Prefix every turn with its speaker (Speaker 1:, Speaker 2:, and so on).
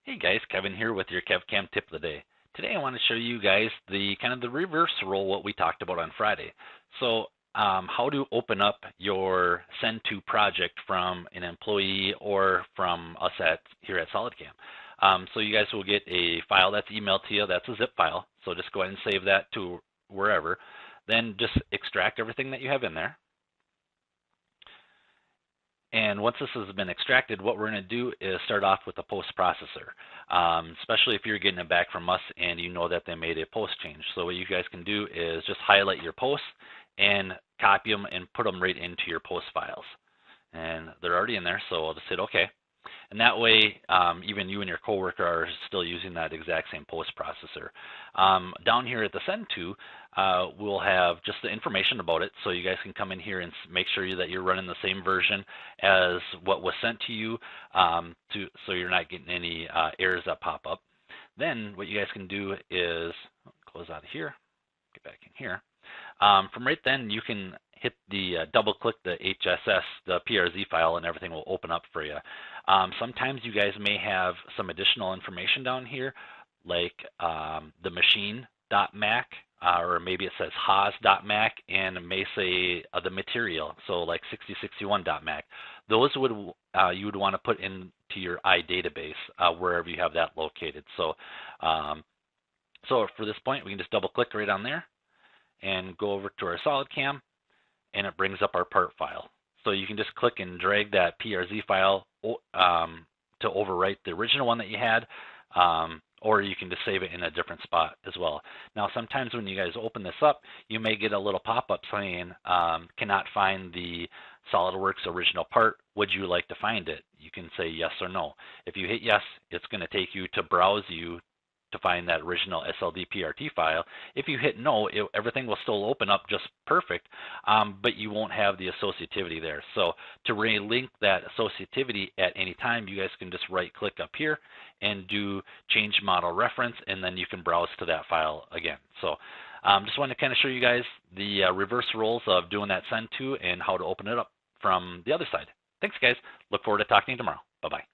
Speaker 1: Hey guys, Kevin here with your KevCAM tip of the day. Today I want to show you guys the kind of the reverse role what we talked about on Friday. So how to open up your send to project from an employee or from us here at SolidCAM. So you guys will get a file that's emailed to you. That's a zip file. So just go ahead and save that to wherever. Then just extract everything that you have in there. And once this has been extracted, what we're going to do is start off with a post processor, especially if you're getting it back from us and you know that they made a post change. So what you guys can do is just highlight your posts and copy them and put them right into your post files. And they're already in there, so I'll just hit OK. And that way, even you and your coworker are still using that exact same post processor. Down here at the send to, we'll have just the information about it, so you guys can come in here and make sure that you're running the same version as what was sent to you, so you're not getting any errors that pop up. Then what you guys can do is close out of here, get back in here. From right then, you can hit the double click the HSS, the PRZ file, and everything will open up for you. Sometimes you guys may have some additional information down here, like the machine.mac, or maybe it says Haas.mac, and it may say the material, so like 6061.mac. Those would you would want to put into your iDatabase wherever you have that located. So, so for this point, we can just double click right on there and go over to our SolidCAM, and it brings up our part file. So you can just click and drag that PRZ file to overwrite the original one that you had, or you can just save it in a different spot as well. Now sometimes when you guys open this up, you may get a little pop-up saying, cannot find the SolidWorks original part. Would you like to find it? You can say yes or no. If you hit yes, it's going to take you to browse you to find that original SLD PRT file. If you hit no, everything will still open up just perfect, but you won't have the associativity there. So to relink that associativity at any time, you guys can just right click up here and do change model reference, and then you can browse to that file again. So just wanted to kind of show you guys the reverse roles of doing that send to and how to open it up from the other side. Thanks guys, look forward to talking to you tomorrow. Bye-bye.